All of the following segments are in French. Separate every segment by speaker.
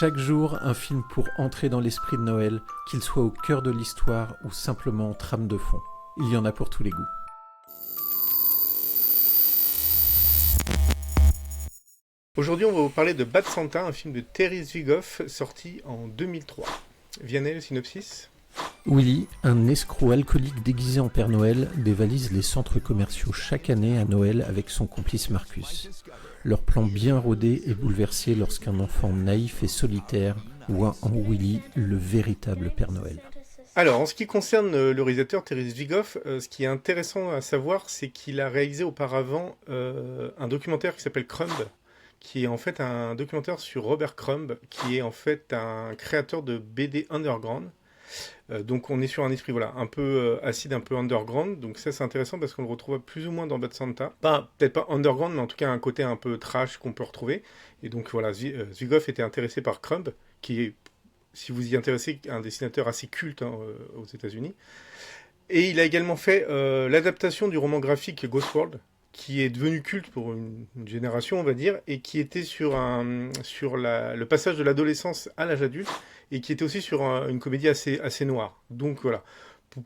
Speaker 1: Chaque jour, un film pour entrer dans l'esprit de Noël, qu'il soit au cœur de l'histoire ou simplement en trame de fond. Il y en a pour tous les goûts.
Speaker 2: Aujourd'hui, on va vous parler de Bad Santa, un film de Terry Zwigoff sorti en 2003. Vianney, le synopsis ?
Speaker 1: Willy, un escroc alcoolique déguisé en Père Noël, dévalise les centres commerciaux chaque année à Noël avec son complice Marcus. Leur plan bien rodé est bouleversé lorsqu'un enfant naïf et solitaire voit en Willy le véritable Père Noël.
Speaker 2: Alors, en ce qui concerne le réalisateur Terry Zwigoff, ce qui est intéressant à savoir, c'est qu'il a réalisé auparavant un documentaire qui s'appelle Crumb, qui est en fait un documentaire sur Robert Crumb, qui est en fait un créateur de BD underground. Donc on est sur un esprit un peu acide, un peu underground. Donc ça c'est intéressant parce qu'on le retrouve plus ou moins dans Bad Santa. Peut-être pas underground, mais en tout cas un côté un peu trash qu'on peut retrouver. Et donc voilà, Zwigoff était intéressé par Crumb, qui est, si vous y intéressez, un dessinateur assez culte aux États-Unis. Et il a également fait l'adaptation du roman graphique Ghost World, qui est devenu culte pour une génération, on va dire, et qui était sur le passage de l'adolescence à l'âge adulte, et qui était aussi sur une comédie assez noire. Donc voilà,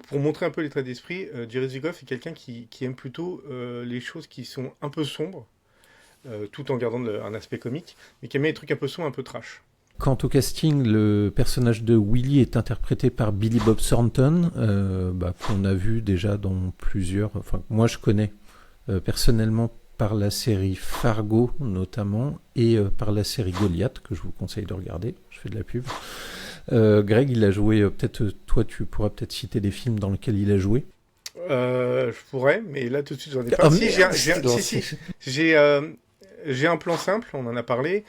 Speaker 2: pour montrer un peu l'état d'esprit, Terry Zwigoff est quelqu'un qui aime plutôt les choses qui sont un peu sombres, tout en gardant un aspect comique, mais qui aime les trucs un peu sombres, un peu trash.
Speaker 1: Quant au casting, le personnage de Willy est interprété par Billy Bob Thornton, qu'on a vu déjà dans plusieurs... Enfin, moi je connais personnellement par la série Fargo notamment, et par la série Goliath, que je vous conseille de regarder, je fais de la pub. Greg, il a joué, peut-être toi tu pourras peut-être citer des films dans lesquels il a joué.
Speaker 2: Je pourrais, mais là tout de suite j'en ai pas. J'ai un plan simple, on en a parlé.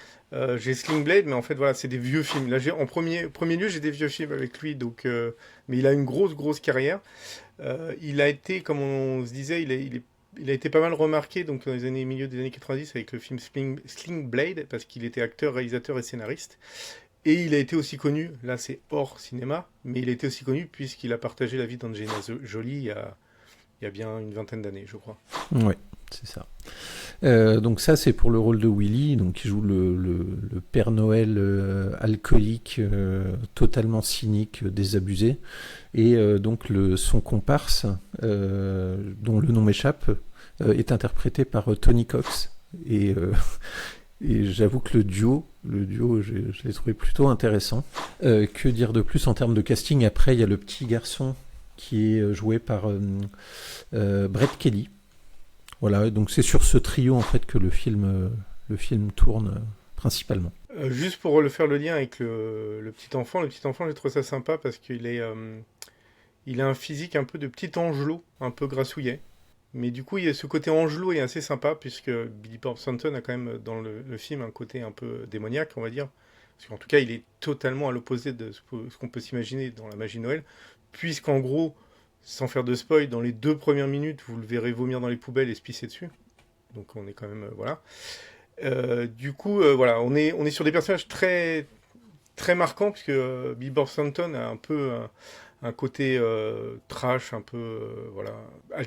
Speaker 2: J'ai Sling Blade, mais en fait voilà, c'est des vieux films. Là, en premier lieu, j'ai des vieux films avec lui, donc, mais il a une grosse carrière. Il a été, comme on se disait, il a été pas mal remarqué donc dans les milieu des années 90 avec le film Sling Blade, parce qu'il était acteur, réalisateur et scénariste. Et il a été aussi connu, là c'est hors cinéma, mais il a été aussi connu puisqu'il a partagé la vie d'Angelina Jolie il y a bien une vingtaine d'années, je crois.
Speaker 1: Oui, c'est ça. Donc ça, c'est pour le rôle de Willy, donc qui joue le Père Noël alcoolique, totalement cynique, désabusé. Et donc son comparse, dont le nom m'échappe, est interprété par Tony Cox. Et j'avoue que le duo, je l'ai trouvé plutôt intéressant. Que dire de plus en termes de casting ? Après, il y a le petit garçon qui est joué par Brett Kelly. Voilà, donc c'est sur ce trio en fait que le film tourne principalement.
Speaker 2: Juste pour faire le lien avec le petit enfant, j'ai trouvé ça sympa parce qu'il il a un physique un peu de petit angelot, un peu grassouillet. Mais du coup, il y a ce côté angelot est assez sympa puisque Billy Bob Thornton a quand même dans le film un côté un peu démoniaque, on va dire. Parce qu'en tout cas, il est totalement à l'opposé de ce qu'on peut s'imaginer dans la magie de Noël, puisqu'en gros, sans faire de spoil, dans les 2 premières minutes, vous le verrez vomir dans les poubelles et se pisser dessus. Donc on est quand même... voilà. Du coup, voilà, on est sur des personnages très, très marquants, puisque Billy Bob Thornton a un peu un côté trash, un peu... voilà.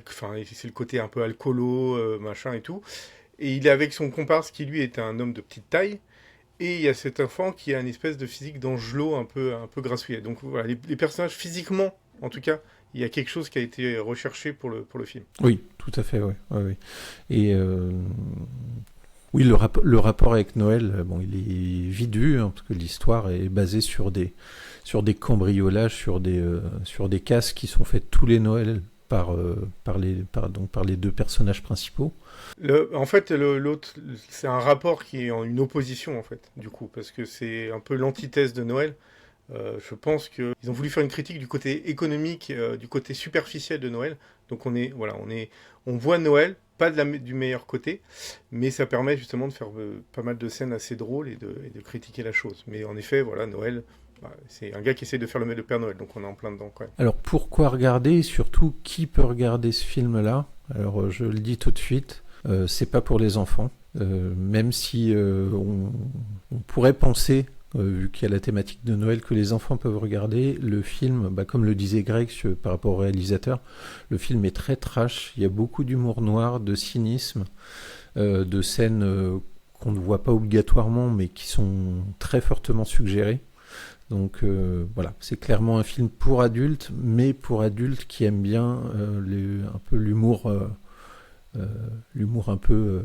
Speaker 2: Enfin, c'est le côté un peu alcoolo, machin et tout. Et il est avec son comparse qui, lui, est un homme de petite taille. Et il y a cet enfant qui a une espèce de physique d'angelot un peu grassouillet. Donc voilà, les personnages physiquement, en tout cas, il y a quelque chose qui a été recherché pour le film.
Speaker 1: Oui, tout à fait, oui. Et oui, le rapport avec Noël, il est vite vu, hein, parce que l'histoire est basée sur des cambriolages, sur des casses qui sont faites tous les Noëls par les 2 personnages principaux.
Speaker 2: En fait, l'autre, c'est un rapport qui est en une opposition, en fait, du coup, parce que c'est un peu l'antithèse de Noël. Je pense qu'ils ont voulu faire une critique du côté économique, du côté superficiel de Noël. Donc on voit Noël, pas du meilleur côté, mais ça permet justement de faire pas mal de scènes assez drôles et de critiquer la chose. Mais en effet, voilà, Noël, c'est un gars qui essaie de faire le Père Noël, donc on est en plein dedans quand même.
Speaker 1: Alors pourquoi regarder, et surtout qui peut regarder ce film-là ? Alors je le dis tout de suite, c'est pas pour les enfants, même si on pourrait penser... vu qu'il y a la thématique de Noël que les enfants peuvent regarder, le film, comme le disait Greg par rapport au réalisateur, le film est très trash, il y a beaucoup d'humour noir, de cynisme, de scènes qu'on ne voit pas obligatoirement, mais qui sont très fortement suggérés. Donc voilà, c'est clairement un film pour adultes, mais pour adultes qui aiment bien un peu l'humour un peu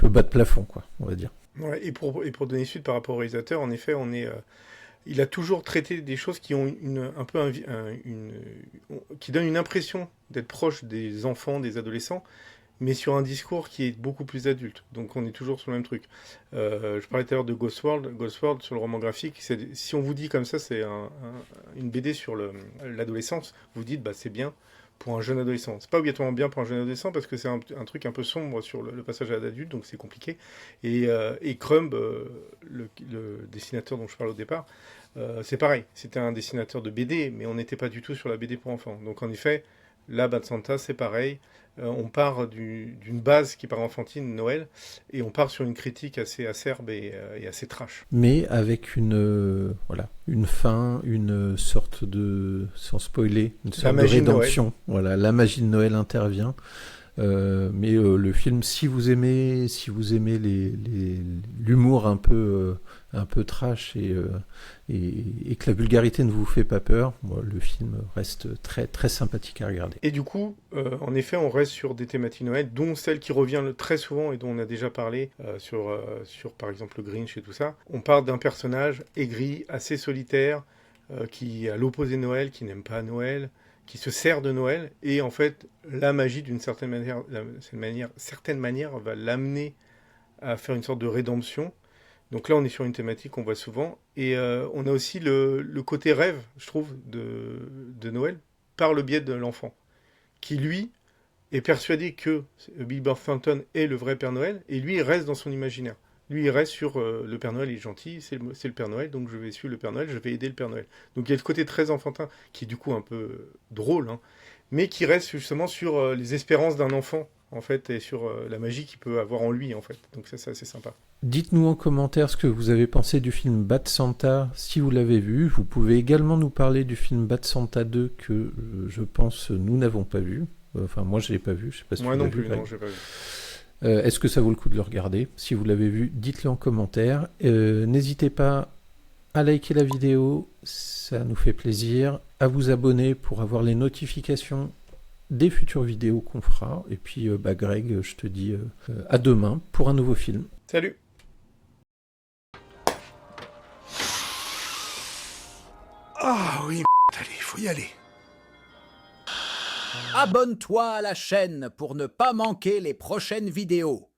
Speaker 1: bas de plafond, quoi, on va dire.
Speaker 2: Ouais, et pour donner suite par rapport au réalisateur, en effet, il a toujours traité des choses qui ont qui donnent une impression d'être proche des enfants, des adolescents, mais sur un discours qui est beaucoup plus adulte. Donc on est toujours sur le même truc. Je parlais tout à l'heure de Ghost World. Ghost World, sur le roman graphique, si on vous dit comme ça, c'est une BD sur l'adolescence, vous dites, bah, c'est bien pour un jeune adolescent. C'est pas obligatoirement bien pour un jeune adolescent parce que c'est un truc un peu sombre sur le passage à l'âge adulte, donc c'est compliqué. Et Crumb, le dessinateur dont je parle au départ, c'est pareil. C'était un dessinateur de BD, mais on n'était pas du tout sur la BD pour enfants. Donc en effet, là, Bad Santa, c'est pareil. On part d'une base qui paraît enfantine, Noël, et on part sur une critique assez acerbe et assez trash.
Speaker 1: Mais avec une fin, une sorte de, sans spoiler, une sorte de rédemption. Voilà, la magie de Noël intervient. Mais le film, si vous aimez l'humour un peu trash et que la vulgarité ne vous fait pas peur, le film reste très très sympathique à regarder.
Speaker 2: Et du coup, en effet, on reste sur des thématiques Noël, dont celle qui revient très souvent et dont on a déjà parlé sur par exemple le Grinch et tout ça. On parle d'un personnage aigri, assez solitaire, qui est à l'opposé de Noël, qui n'aime pas Noël, qui se sert de Noël, et en fait, la magie, d'une certaine manière, va l'amener à faire une sorte de rédemption. Donc là, on est sur une thématique qu'on voit souvent, et on a aussi le côté rêve, je trouve, de Noël, par le biais de l'enfant, qui, lui, est persuadé que Bill Bob Thornton est le vrai Père Noël, et lui, il reste dans son imaginaire. Lui, il reste sur le Père Noël est gentil, c'est le Père Noël, donc je vais suivre le Père Noël, je vais aider le Père Noël. Donc il y a le côté très enfantin, qui est du coup un peu drôle, hein, mais qui reste justement sur les espérances d'un enfant, en fait, et sur la magie qu'il peut avoir en lui, en fait. Donc ça, c'est assez sympa.
Speaker 1: Dites-nous en commentaire ce que vous avez pensé du film Bad Santa, si vous l'avez vu. Vous pouvez également nous parler du film Bad Santa 2, que je pense nous n'avons pas vu. Enfin, moi je l'ai pas vu, je sais pas si
Speaker 2: moi
Speaker 1: vous
Speaker 2: non
Speaker 1: l'avez
Speaker 2: plus,
Speaker 1: vu.
Speaker 2: non, j'ai pas vu.
Speaker 1: Est-ce que ça vaut le coup de le regarder? Si vous l'avez vu, dites-le en commentaire. N'hésitez pas à liker la vidéo, ça nous fait plaisir. À vous abonner pour avoir les notifications des futures vidéos qu'on fera. Et puis, Greg, je te dis à demain pour un nouveau film.
Speaker 2: Salut!
Speaker 3: Ah oui, allez, faut y aller.
Speaker 4: Abonne-toi à la chaîne pour ne pas manquer les prochaines vidéos.